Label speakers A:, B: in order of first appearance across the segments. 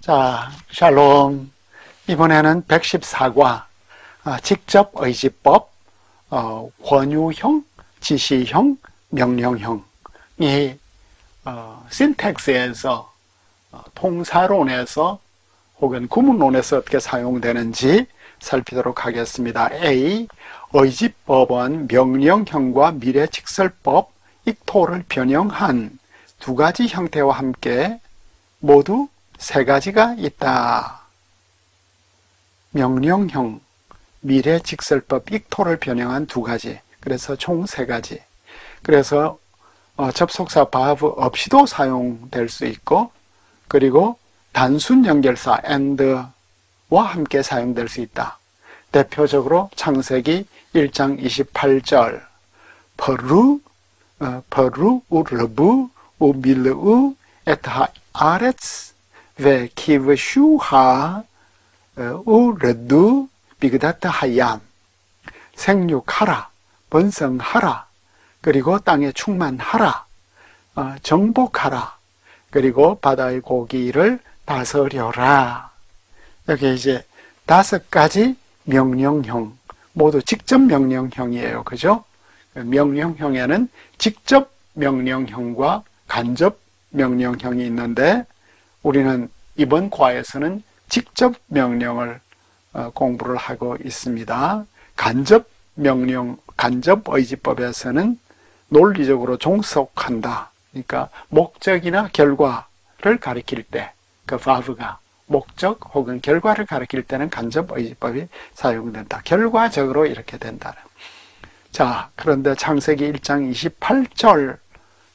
A: 자, 샬롬. 이번에는 114과 직접 의지법, 권유형, 지시형, 명령형이 신텍스에서 통사론에서 혹은 구문론에서 어떻게 사용되는지 살피도록 하겠습니다. A. 의지법은 명령형과 미래직설법, 익토를 변형한 두 가지 형태와 함께 모두 세 가지가 있다. 명령형, 미래직설법, 익토를 변형한 두 가지. 그래서 총 세 가지. 그래서 접속사 verb 없이도 사용될 수 있고, 그리고 단순 연결사 and와 함께 사용될 수 있다. 대표적으로 창세기 1장 28절 버루 우르부 우밀루 에타 아레츠 ve kivshuha 우르두 비그다트 하얌 생육하라, 번성하라, 그리고 땅에 충만하라, 정복하라, 그리고 바다의 고기를 다스려라. 여기 이제 5가지 명령형, 모두 직접 명령형이에요. 그죠? 명령형에는 직접 명령형과 간접 명령형이 있는데, 우리는 이번 과에서는 직접 명령을 공부를 하고 있습니다. 간접 명령, 간접 의지법에서는 논리적으로 종속한다. 그러니까 목적이나 결과를 가리킬 때, 그 verb가 목적 혹은 결과를 가리킬 때는 간접 의지법이 사용된다. 결과적으로 이렇게 된다는. 자, 그런데 창세기 1장 28절,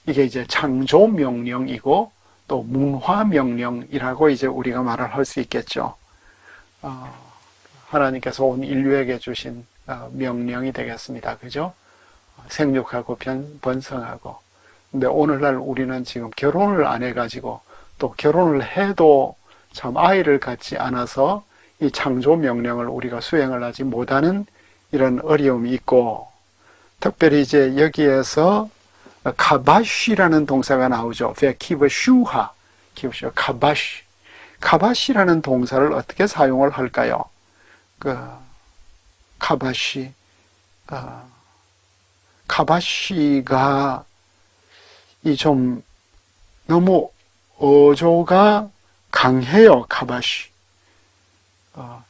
A: 이게 이제 창조 명령이고 또 문화 명령이라고 이제 우리가 말을 할 수 있겠죠. 하나님께서 온 인류에게 주신 명령이 되겠습니다. 그죠? 생육하고 번성하고. 근데 오늘날 우리는 지금 결혼을 안 해가지고, 또 결혼을 해도 참 아이를 갖지 않아서 이 창조 명령을 우리가 수행을 하지 못하는 이런 어려움이 있고, 특별히 이제 여기에서 카바시라는 동사가 나오죠. 키브슈하, 카바시. 카바시라는 동사를 어떻게 사용을 할까요? 카바시, 카바시가 이 좀 너무 어조가 강해요. 카바시.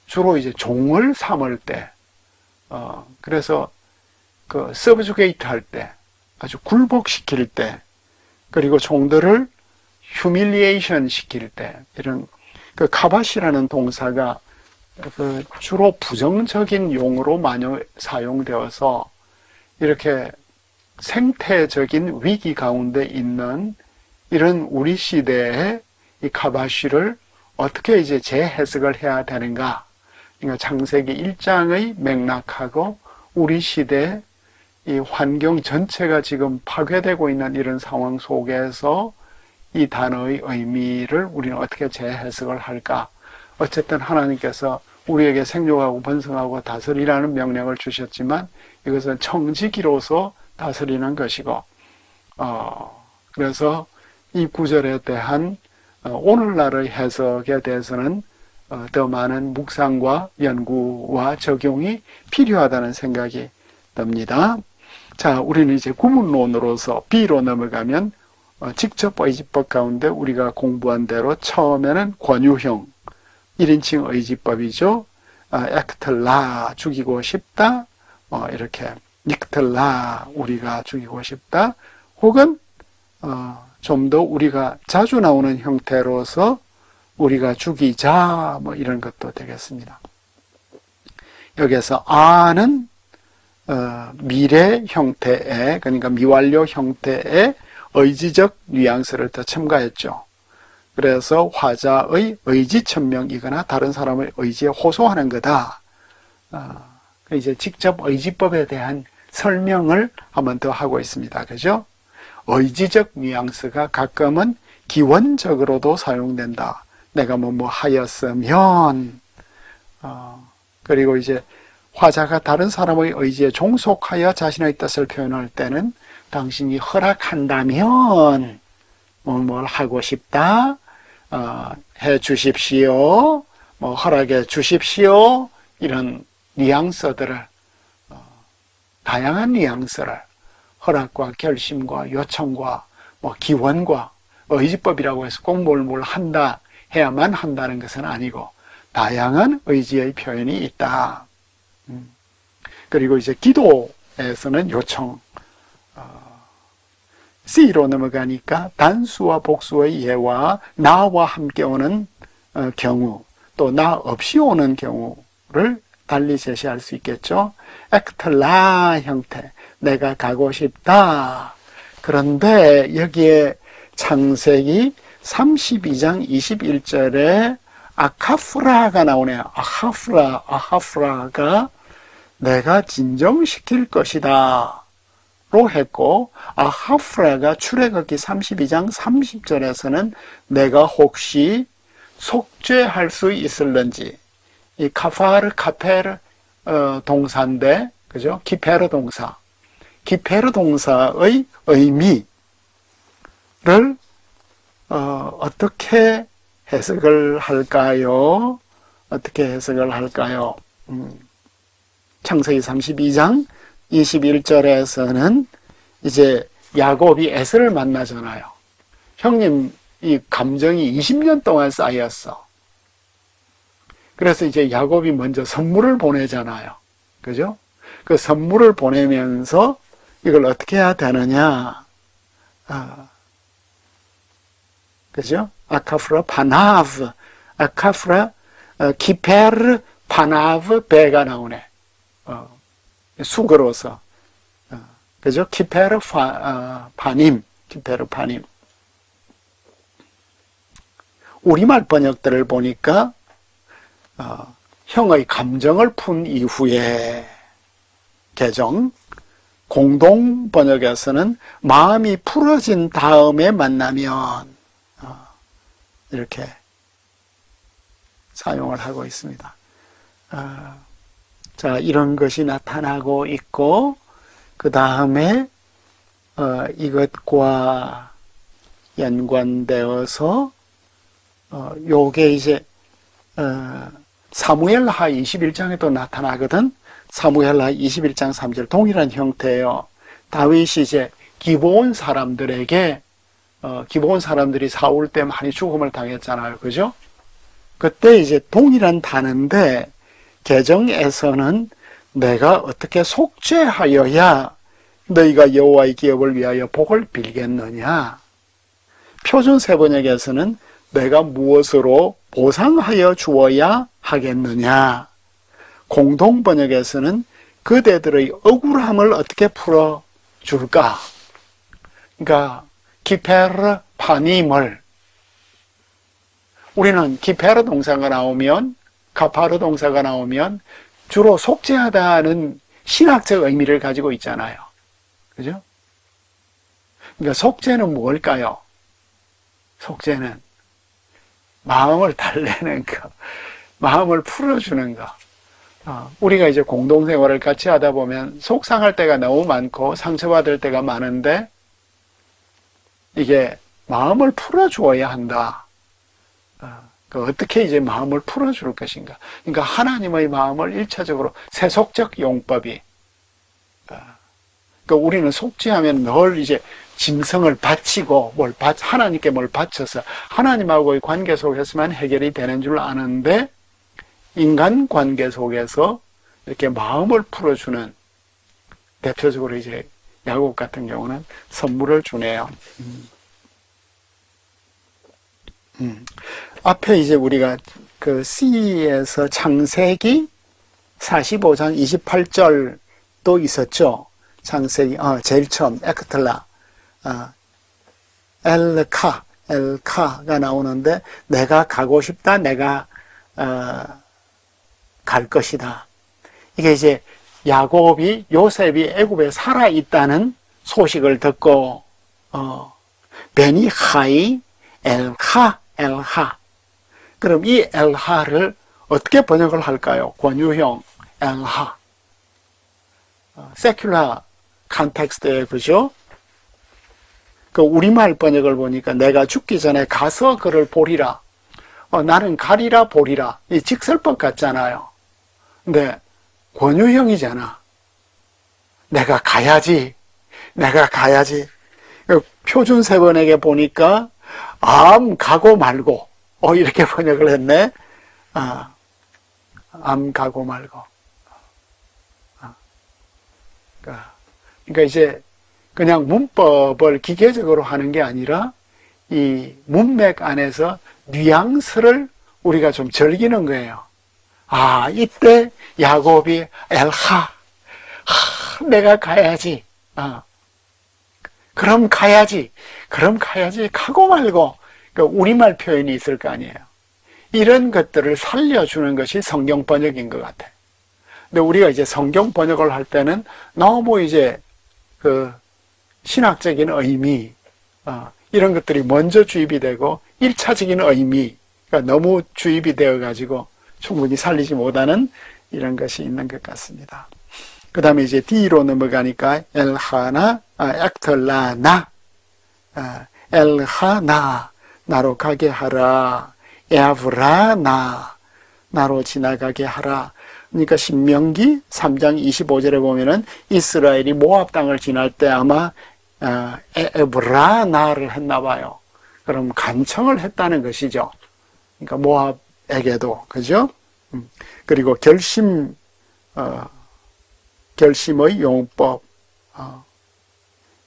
A: 주로 이제 종을 삼을 때, 그래서 서브주게이트 할 때, 아주 굴복시킬 때, 그리고 종들을 휴밀리에이션 시킬 때, 이런 카바시라는 동사가 주로 부정적인 용어로 많이 사용되어서 이렇게 생태적인 위기 가운데 있는 이런 우리 시대에 이 카바시를 어떻게 이제 재해석을 해야 되는가? 그러니까 창세기 1장의 맥락하고 우리 시대 이 환경 전체가 지금 파괴되고 있는 이런 상황 속에서 이 단어의 의미를 우리는 어떻게 재해석을 할까? 어쨌든 하나님께서 우리에게 생육하고 번성하고 다스리라는 명령을 주셨지만 이것은 청지기로서 다스리는 것이고, 그래서 이 구절에 대한 오늘날의 해석에 대해서는 더 많은 묵상과 연구와 적용이 필요하다는 생각이 듭니다. 자, 우리는 이제 구문론으로서 B로 넘어가면 직접 의지법 가운데 우리가 공부한 대로 처음에는 권유형 1인칭 의지법이죠. 액틀라, 죽이고 싶다, 이렇게 닉틀라, 우리가 죽이고 싶다, 혹은 좀 더 우리가 자주 나오는 형태로서 우리가 죽이자, 이런 것도 되겠습니다. 여기서 아는 미래 형태의, 그러니까 미완료 형태의 의지적 뉘앙스를 더 첨가했죠. 그래서 화자의 의지천명이거나 다른 사람의 의지에 호소하는 거다. 이제 직접 의지법에 대한 설명을 한번 더 하고 있습니다. 그죠? 의지적 뉘앙스가 가끔은 기원적으로도 사용된다. 내가 뭐 하였으면, 그리고 이제 화자가 다른 사람의 의지에 종속하여 자신의 뜻을 표현할 때는 당신이 허락한다면 뭘 하고 싶다, 해 주십시오, 뭐 허락해 주십시오, 이런 뉘앙스들을, 다양한 뉘앙스를 허락과 결심과 요청과 뭐 기원과 의지법이라고 해서 꼭 뭘 한다 해야만 한다는 것은 아니고 다양한 의지의 표현이 있다. 그리고 이제 기도에서는 요청, C로 넘어가니까 단수와 복수의 예와 나와 함께 오는 경우, 또 나 없이 오는 경우를 달리 제시할 수 있겠죠. act la 형태, 내가 가고 싶다. 그런데 여기에 창세기 32장 21절에 아카프라가 나오네요. 아하프라가 내가 진정시킬 것이다 로 했고, 아하프라가 출애굽기 32장 30절에서는 내가 혹시 속죄할 수 있을는지, 이 카페르 동사인데, 그죠? 기페르 동사의 의미를 어떻게 해석을 할까요? 창세기 32장 21절에서는 이제 야곱이 에서를 만나잖아요. 형님, 이 감정이 20년 동안 쌓였어. 그래서 이제 야곱이 먼저 선물을 보내잖아요. 그죠? 그 선물을 보내면서 이걸 어떻게 해야 되느냐. 그죠? 아카프라 파나브, 아카프라 기페르 파나브 베가 나오네. 수거로서. 그죠? 기페르 파님. 우리말 번역들을 보니까 형의 감정을 푼 이후에 개정, 공동 번역에서는 마음이 풀어진 다음에 만나면 이렇게 사용을 하고 있습니다. 자, 이런 것이 나타나고 있고, 그 다음에 이것과 연관되어서 요게 이제 사무엘하 21장에도 나타나거든. 사무엘하 21장 3절 동일한 형태예요. 다윗이 이제 기브온 사람들에게 기브온 사람들이 사울 때 많이 죽음을 당했잖아요. 그죠? 그때 이제 동일한 단어인데 개정에서는 내가 어떻게 속죄하여야 너희가 여호와의 기업을 위하여 복을 빌겠느냐. 표준 세번역에서는 내가 무엇으로 보상하여 주어야 하겠느냐. 공동 번역에서는 그대들의 억울함을 어떻게 풀어줄까. 그러니까 기페르 파님을, 우리는 기페르 동사가 나오면, 카파르 동사가 나오면 주로 속죄하다는 신학적 의미를 가지고 있잖아요. 그죠? 그러니까 속죄는 뭘까요? 속죄는 마음을 달래는 거, 마음을 풀어주는 거. 우리가 이제 공동생활을 같이 하다 보면 속상할 때가 너무 많고 상처받을 때가 많은데 이게 마음을 풀어주어야 한다. 어떻게 이제 마음을 풀어줄 것인가. 그러니까 하나님의 마음을 1차적으로 세속적 용법이, 그러니까 우리는 속죄하면 늘 이제 짐승을 바치고 하나님께 뭘 바쳐서 하나님하고의 관계 속에서만 해결이 되는 줄 아는데, 인간 관계 속에서 이렇게 마음을 풀어주는, 대표적으로 이제 야곱 같은 경우는 선물을 주네요. 앞에 이제 우리가 그 C에서 창세기 45장 28절도 있었죠. 창세기, 제일 처음, 에크틀라, 엘카가 나오는데, 내가 가고 싶다, 내가, 갈 것이다. 이게 이제 요셉이 애굽에 살아있다는 소식을 듣고, 베니하이, 엘하. 그럼 이 엘하를 어떻게 번역을 할까요? 권유형, 엘하. 세큘라 컨텍스트에, 그죠? 그 우리말 번역을 보니까 내가 죽기 전에 가서 그를 보리라. 나는 가리라 보리라. 이 직설법 같잖아요. 근데 권유형이잖아. 내가 가야지. 내가 가야지. 표준 세번역에 보니까 가고 말고 이렇게 번역을 했네. 가고 말고. 그러니까 이제 그냥 문법을 기계적으로 하는 게 아니라 이 문맥 안에서 뉘앙스를 우리가 좀 즐기는 거예요. 이때 야곱이 엘하, 내가 가야지. 그럼 가야지. 가고 말고. 그러니까 우리말 표현이 있을 거 아니에요. 이런 것들을 살려주는 것이 성경 번역인 것 같아요. 근데 우리가 이제 성경 번역을 할 때는 너무 이제 그 신학적인 의미, 이런 것들이 먼저 주입이 되고 1차적인 의미가 너무 주입이 되어 가지고 충분히 살리지 못하는 이런 것이 있는 것 같습니다. 그 다음에 이제 D로 넘어가니까 엘하나, 액털라나, 엘하나, 나로 가게 하라, 에브라나, 나로 지나가게 하라. 그러니까 신명기 3장 25절에 보면은 이스라엘이 모압 땅을 지날 때 아마 에브라나를 했나 봐요. 그럼 간청을 했다는 것이죠. 그러니까 모압에게도, 그죠? 그리고 결심의 용법,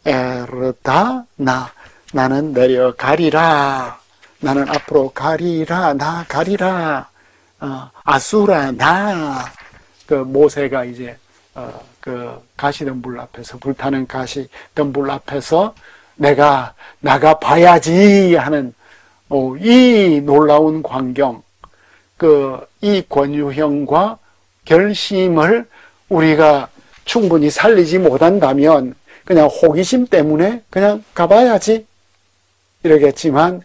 A: 에르다나, 나는 내려가리라, 나는 앞으로 가리라, 나 가리라, 아수라, 나. 그 모세가 이제 그 가시덤불 앞에서, 불타는 가시덤불 앞에서 내가 나가 봐야지 하는 이 놀라운 광경, 이 권유형과 결심을 우리가 충분히 살리지 못한다면 그냥 호기심 때문에 그냥 가봐야지 이러겠지만,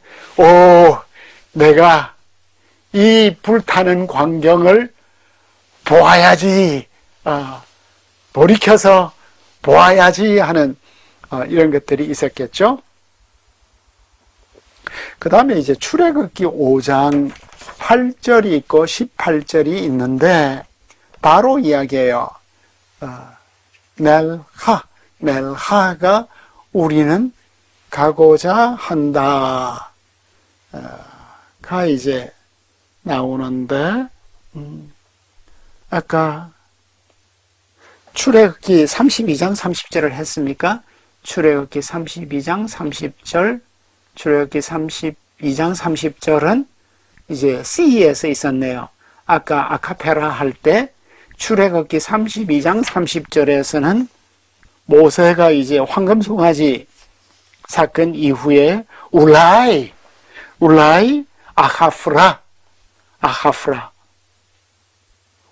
A: 내가 이 불타는 광경을 보아야지, 돌이켜서 보아야지 하는 이런 것들이 있었겠죠. 그 다음에 이제 출애굽기 5장 8절이 있고 18절이 있는데 바로 이야기해요. 넬하가 우리는 가고자 한다. 가 이제 나오는데, 아까 출애굽기 32장 30절을 했습니까? 출애굽기 32장 30절, 출애굽기 32장 30절은 이제 C에서 있었네요. 아까 아카페라 할 때 출애굽기 32장 30절에서는 모세가 이제 황금송아지 사건 이후에 울라이 아하프라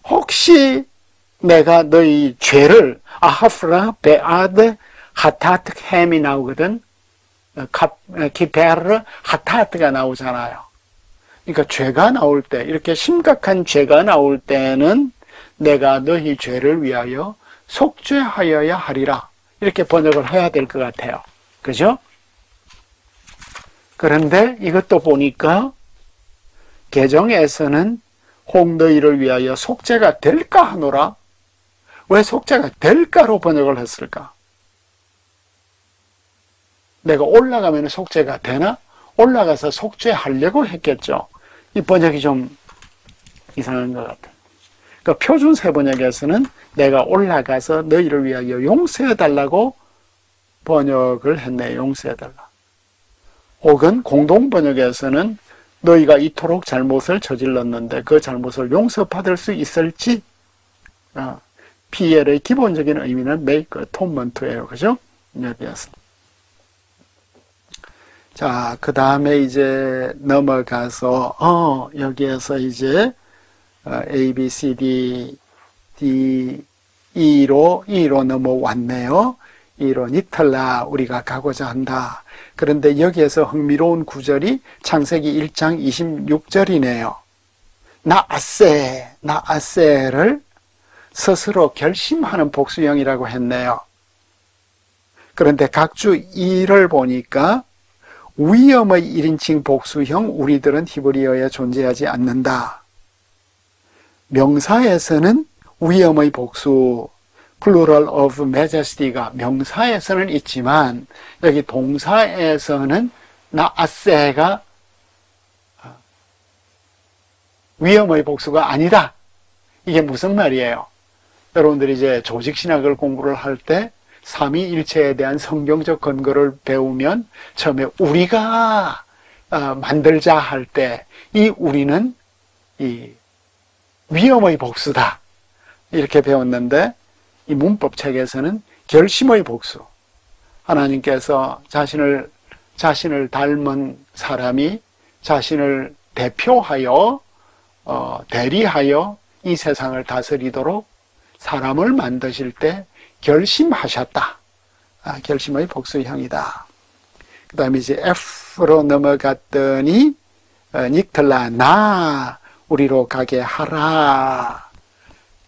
A: 혹시 내가 너희 죄를 아하프라 베아드 하타트 햄이 나오거든. 키페르 하타트가 나오잖아요. 그러니까 죄가 나올 때, 이렇게 심각한 죄가 나올 때는 내가 너희 죄를 위하여 속죄하여야 하리라. 이렇게 번역을 해야 될 것 같아요. 그죠? 그런데 이것도 보니까 개정에서는 혹 너희를 위하여 속죄가 될까 하노라. 왜 속죄가 될까로 번역을 했을까? 내가 올라가면 속죄가 되나? 올라가서 속죄하려고 했겠죠. 이 번역이 좀 이상한 것 같아요. 그러니까 표준세 번역에서는 내가 올라가서 너희를 위하여 용서해달라고 번역을 했네요. 용서해달라. 혹은 공동번역에서는 너희가 이토록 잘못을 저질렀는데 그 잘못을 용서받을 수 있을지, PL의 기본적인 의미는 make atonement예요. 그죠? 여기에서. 자, 그 다음에 이제 넘어가서, 여기에서 이제, A, B, C, D, E로 넘어왔네요. E로 니틀라, 우리가 가고자 한다. 그런데 여기에서 흥미로운 구절이 창세기 1장 26절이네요. 나아세를 스스로 결심하는 복수형이라고 했네요. 그런데 각주 2를 보니까 위엄의 1인칭 복수형 우리들은 히브리어에 존재하지 않는다. 명사에서는 위엄의 복수 plural of majesty가 명사에서는 있지만 여기 동사에서는 나아세가 위엄의 복수가 아니다. 이게 무슨 말이에요? 여러분들이 이제 조직신학을 공부를 할 때 삼위일체에 대한 성경적 근거를 배우면 처음에 우리가 만들자 할 때 이 우리는 이 위엄의 복수다. 이렇게 배웠는데 이 문법책에서는 결심의 복수. 하나님께서 자신을 닮은 사람이 자신을 대표하여 대리하여 이 세상을 다스리도록 사람을 만드실 때 결심하셨다. 결심의 복수형이다. 그 다음에 이제 F로 넘어갔더니 닉틀라 나 우리로 가게 하라.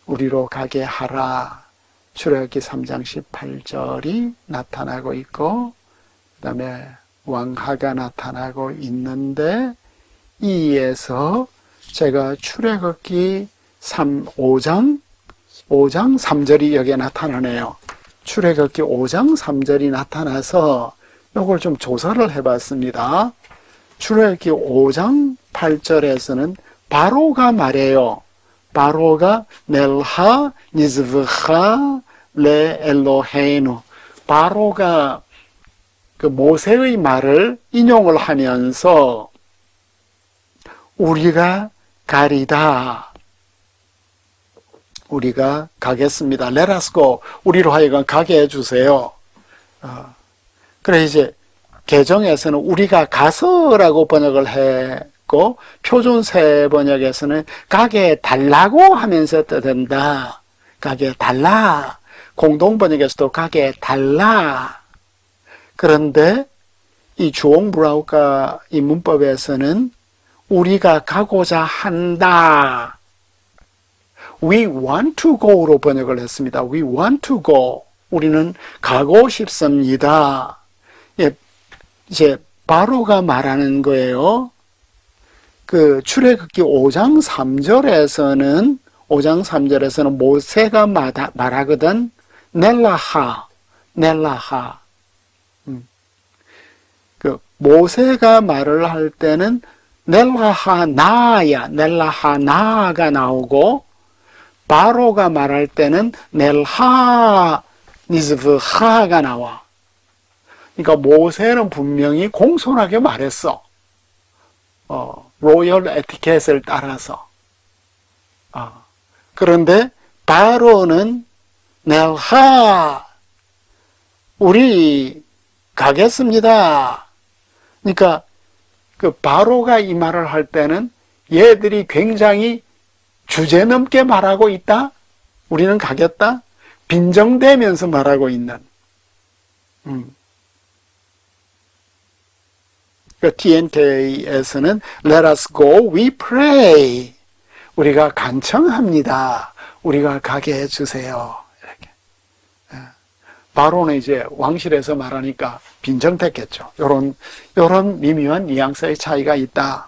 A: 우리로 가게 하라. 출애굽기 3장 18절이 나타나고 있고 그 다음에 왕하가 나타나고 있는데 이에서 제가 출애굽기 5장 3절이 여기에 나타나네요. 출애굽기 5장 3절이 나타나서 이걸 좀 조사를 해봤습니다. 출애굽기 5장 8절에서는 바로가 말해요. 바로가 넬하 니즈브하 레 엘로헤이누 바로가 그 모세의 말을 인용을 하면서 우리가 가리다. 우리가 가겠습니다. Let us go. 우리로 하여금 가게 해주세요. 그래 이제 개정에서는 우리가 가서라고 번역을 했고 표준세 번역에서는 가게 달라고 하면서 떠든다. 가게 달라. 공동 번역에서도 가게 달라. 그런데 이 주홍 브라우카 이 문법에서는 우리가 가고자 한다. We want to go로 번역을 했습니다. We want to go. 우리는 가고 싶습니다. 예, 이제 바로가 말하는 거예요. 그 출애굽기 5장 3절에서는 모세가 말하거든. 넬라하. 그 모세가 말을 할 때는 넬라하 나가 나오고 바로가 말할 때는 넬하 니즈브하가 나와. 그러니까 모세는 분명히 공손하게 말했어. 로열 에티켓을 따라서. 그런데 바로는 넬하 우리 가겠습니다. 그러니까 그 바로가 이 말을 할 때는 얘들이 굉장히 주제넘게 말하고 있다. 우리는 가겠다. 빈정대면서 말하고 있는. 그 TNK에서는 Let us go, we pray. 우리가 간청합니다. 우리가 가게 해주세요. 이렇게. 바로는 이제 왕실에서 말하니까 빈정댔겠죠. 요런 미묘한 뉘앙스의 차이가 있다.